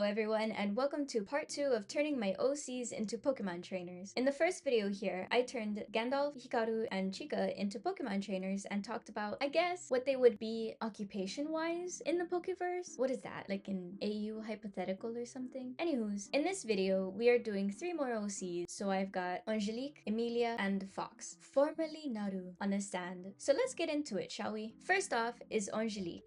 everyone, and welcome to part 2 of turning my OCs into Pokemon trainers. In the first video here, I turned Gandalf, Hikaru, and Chica into Pokemon trainers and talked about, I guess, what they would be occupation-wise in the Pokeverse. What is that? Like an AU hypothetical or something? Anywho's, in this video, we are doing 3 more OCs, so I've got Angelique, Emilia, and Fox, formerly Naru, on the stand. So let's get into it, shall we? First off is Angelique.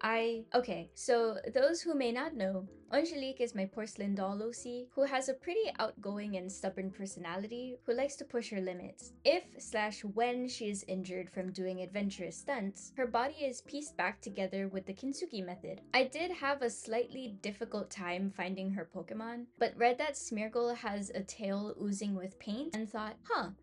Okay, so those who may not know, Angelique is my porcelain doll OC who has a pretty outgoing and stubborn personality who likes to push her limits. If/when she is injured from doing adventurous stunts, her body is pieced back together with the kintsugi method. I did have a slightly difficult time finding her Pokemon, but read that Smeargle has a tail oozing with paint and thought,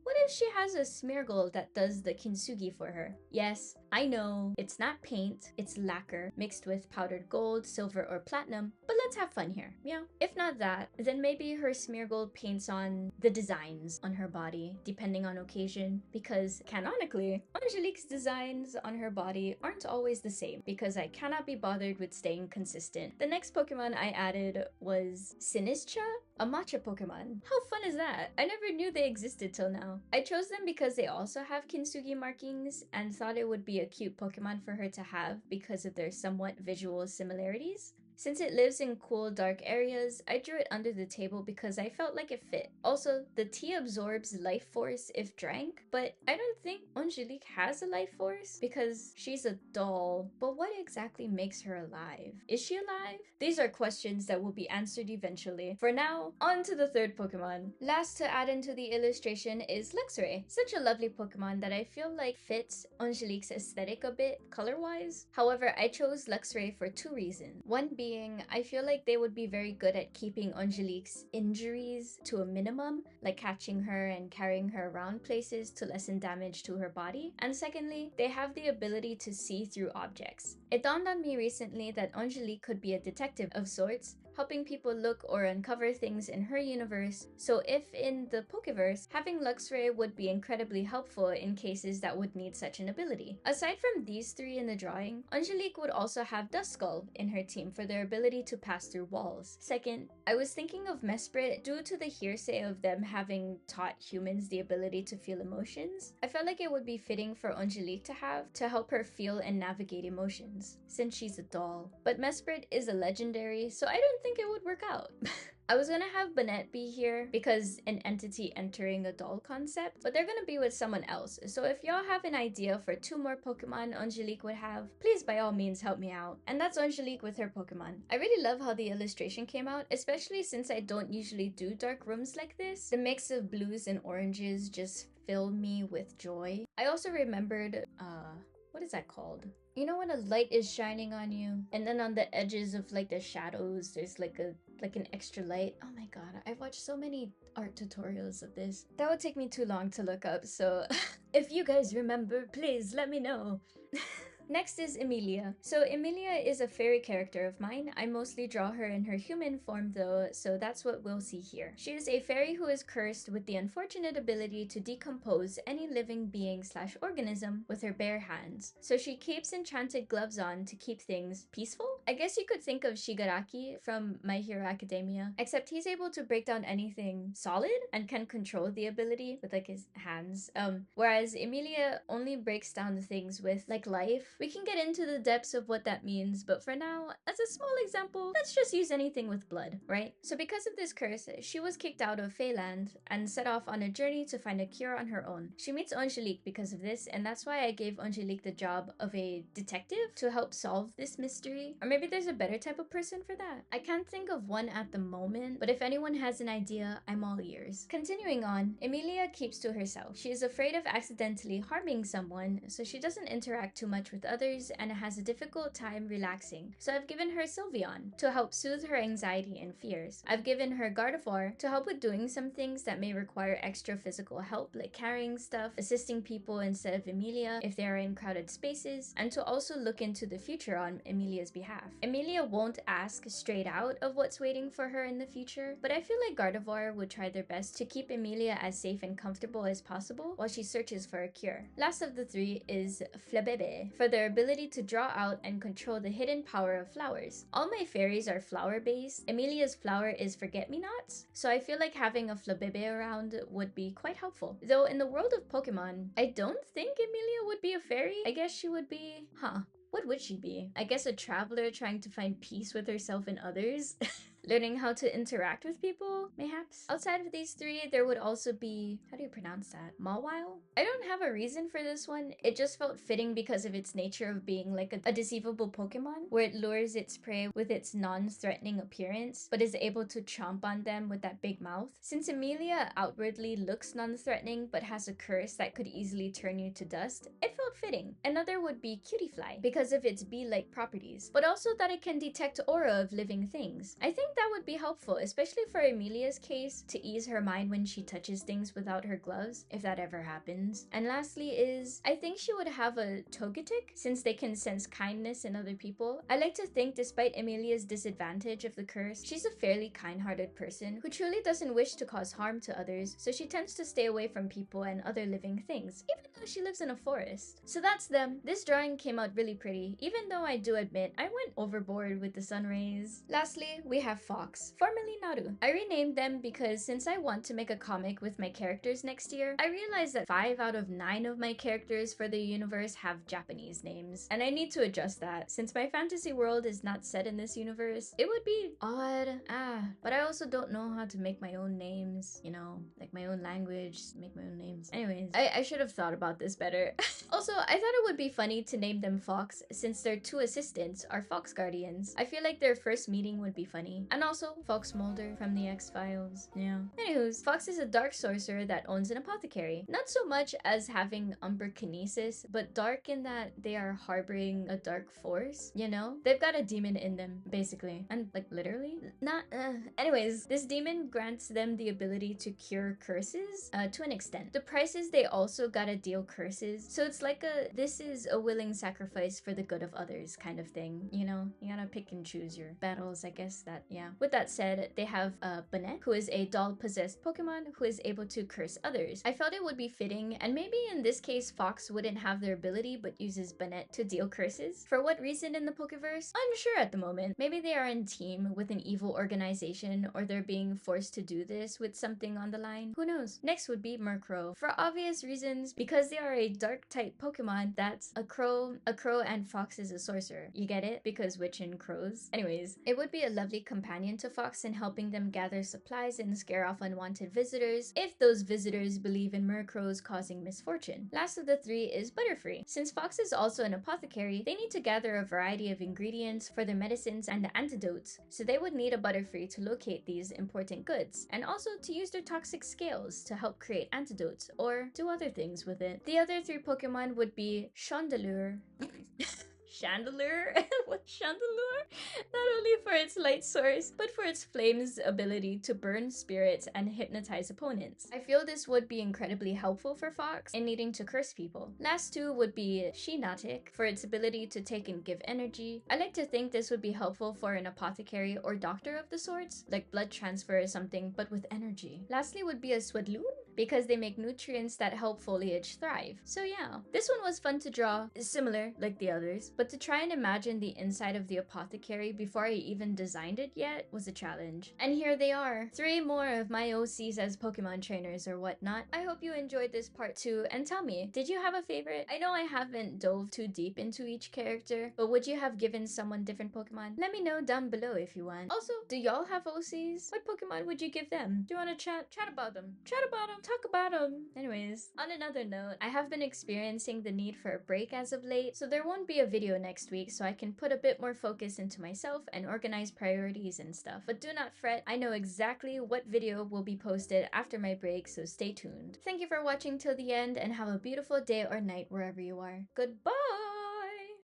what if she has a Smeargle that does the kintsugi for her? Yes, I know, it's not paint, it's lacquer mixed with powdered gold, silver, or platinum, but let's have fun here, yeah? If not that, then maybe her Smeargle paints on the designs on her body, depending on occasion, because canonically, Angelique's designs on her body aren't always the same, because I cannot be bothered with staying consistent. The next Pokemon I added was Sinistra, a matcha Pokemon. How fun is that? I never knew they existed till now. I chose them because they also have kintsugi markings and thought it would be a cute Pokemon for her to have because of their somewhat visual similarities. Since it lives in cool, dark areas, I drew it under the table because I felt like it fit. Also, the tea absorbs life force if drank, but I don't think Angelique has a life force because she's a doll. But what exactly makes her alive? Is she alive? These are questions that will be answered eventually. For now, on to the third Pokemon. Last to add into the illustration is Luxray, such a lovely Pokemon that I feel like fits Angelique's aesthetic a bit color-wise. However, I chose Luxray for 2 reasons. One being, I feel like they would be very good at keeping Angelique's injuries to a minimum, like catching her and carrying her around places to lessen damage to her body. And secondly, they have the ability to see through objects. It dawned on me recently that Angelique could be a detective of sorts, helping people look or uncover things in her universe, so if in the Pokeverse, having Luxray would be incredibly helpful in cases that would need such an ability. Aside from these 3 in the drawing, Angelique would also have Duskull in her team for their ability to pass through walls. Second, I was thinking of Mesprit due to the hearsay of them having taught humans the ability to feel emotions. I felt like it would be fitting for Angelique to have to help her feel and navigate emotions, since she's a doll. But Mesprit is a legendary, so I don't think it would work out. I was gonna have Banette be here because an entity entering a doll concept, but they're gonna be with someone else. So if y'all have an idea for 2 more Pokemon Angelique would have, please by all means help me out. And that's Angelique with her Pokemon. I really love how the illustration came out, especially since I don't usually do dark rooms like this. The mix of blues and oranges just filled me with joy. I also remembered, what is that called? You know when a light is shining on you and then on the edges of like the shadows there's like an extra light? Oh my god, I've watched so many art tutorials of this. That would take me too long to look up, so if you guys remember, please let me know. Next is Emilia. So Emilia is a fairy character of mine. I mostly draw her in her human form though, so that's what we'll see here. She is a fairy who is cursed with the unfortunate ability to decompose any living being/organism with her bare hands. So she keeps enchanted gloves on to keep things peaceful? I guess you could think of Shigaraki from My Hero Academia, except he's able to break down anything solid and can control the ability with like his hands. Whereas Emilia only breaks down things with like life. We can get into the depths of what that means, but for now, as a small example, let's just use anything with blood, right? So because of this curse, she was kicked out of Feyland and set off on a journey to find a cure on her own. She meets Angelique because of this, and that's why I gave Angelique the job of a detective to help solve this mystery. Or maybe there's a better type of person for that. I can't think of one at the moment, but if anyone has an idea, I'm all ears. Continuing on, Emilia keeps to herself. She is afraid of accidentally harming someone, so she doesn't interact too much with others and has a difficult time relaxing. So I've given her Sylveon to help soothe her anxiety and fears. I've given her Gardevoir to help with doing some things that may require extra physical help, like carrying stuff, assisting people instead of Emilia if they are in crowded spaces, and to also look into the future on Emilia's behalf. Emilia won't ask straight out of what's waiting for her in the future, but I feel like Gardevoir would try their best to keep Emilia as safe and comfortable as possible while she searches for a cure. Last of the 3 is Flabebe. For their ability to draw out and control the hidden power of flowers. All my fairies are flower-based. Emilia's flower is forget-me-nots, so I feel like having a Flabébé around would be quite helpful. Though in the world of Pokemon, I don't think Emilia would be a fairy. I guess she would be... What would she be? I guess a traveler trying to find peace with herself and others. Learning how to interact with people, mayhaps? Outside of these three, there would also be... How do you pronounce that? Mawile? I don't have a reason for this one. It just felt fitting because of its nature of being like a deceivable Pokemon, where it lures its prey with its non-threatening appearance, but is able to chomp on them with that big mouth. Since Emilia outwardly looks non-threatening, but has a curse that could easily turn you to dust, it felt fitting. Another would be Cutiefly, because of its bee-like properties, but also that it can detect aura of living things. I think that would be helpful, especially for Emilia's case, to ease her mind when she touches things without her gloves, if that ever happens. And lastly is, I think she would have a Togetic, since they can sense kindness in other people. I like to think, despite Emilia's disadvantage of the curse, she's a fairly kind-hearted person who truly doesn't wish to cause harm to others, so she tends to stay away from people and other living things, even though she lives in a forest. So that's them. This drawing came out really pretty, even though I do admit I went overboard with the sun rays. Lastly, we have Fox, formerly Naru. I renamed them because since I want to make a comic with my characters next year, I realized that 5 out of 9 of my characters for the universe have Japanese names, and I need to adjust that. Since my fantasy world is not set in this universe, it would be odd. But I also don't know how to make my own names, you know, like my own language, make my own names. Anyways, I should have thought about this better. Also, I thought it would be funny to name them Fox since their 2 assistants are Fox Guardians. I feel like their first meeting would be funny. And also, Fox Mulder from the X-Files. Yeah. Anywho's, Fox is a dark sorcerer that owns an apothecary. Not so much as having umberkinesis, but dark in that they are harboring a dark force, you know? They've got a demon in them, basically. And, like, literally? Anyways, this demon grants them the ability to cure curses, to an extent. The price is they also gotta deal curses, so it's like this is a willing sacrifice for the good of others kind of thing, you know? You gotta pick and choose your battles, I guess. Yeah. With that said, they have Banette, who is a doll-possessed Pokemon who is able to curse others. I felt it would be fitting, and maybe in this case Fox wouldn't have their ability but uses Banette to deal curses. For what reason in the Pokeverse? Unsure at the moment. Maybe they are in team with an evil organization, or they're being forced to do this with something on the line. Who knows? Next would be Murkrow. For obvious reasons, because they are a dark-type Pokemon, that's a crow, and Fox is a sorcerer. You get it? Because witch and crows. Anyways, it would be a lovely companion to Fox in helping them gather supplies and scare off unwanted visitors, if those visitors believe in Murkrows causing misfortune. Last of the 3 is Butterfree. Since Fox is also an apothecary, they need to gather a variety of ingredients for their medicines and the antidotes, so they would need a Butterfree to locate these important goods, and also to use their toxic scales to help create antidotes, or do other things with it. The other 3 Pokemon would be Chandelure. Chandelure? What Chandelure? Not only for its light source, but for its flame's ability to burn spirits and hypnotize opponents. I feel this would be incredibly helpful for Fox in needing to curse people. Last 2 would be Shinotic, for its ability to take and give energy. I like to think this would be helpful for an apothecary or doctor of the sorts, like blood transfer or something, but with energy. Lastly would be a Swadloon, because they make nutrients that help foliage thrive. So yeah, this one was fun to draw, similar like the others, but to try and imagine the inside of the apothecary before I even designed it yet was a challenge. And here they are, 3 more of my OCs as Pokemon trainers or whatnot. I hope you enjoyed this part 2, and tell me, did you have a favorite? I know I haven't dove too deep into each character, but would you have given someone different Pokemon? Let me know down below if you want. Also, do y'all have OCs? What Pokemon would you give them? Do you want to chat about them? Chat about them, talk about them. Anyways, on another note, I have been experiencing the need for a break as of late, so there won't be a video next week so I can put a bit more focus into myself and organize priorities and stuff. But do not fret, I know exactly what video will be posted after my break, so stay tuned. Thank you for watching till the end, and have a beautiful day or night wherever you are. Goodbye!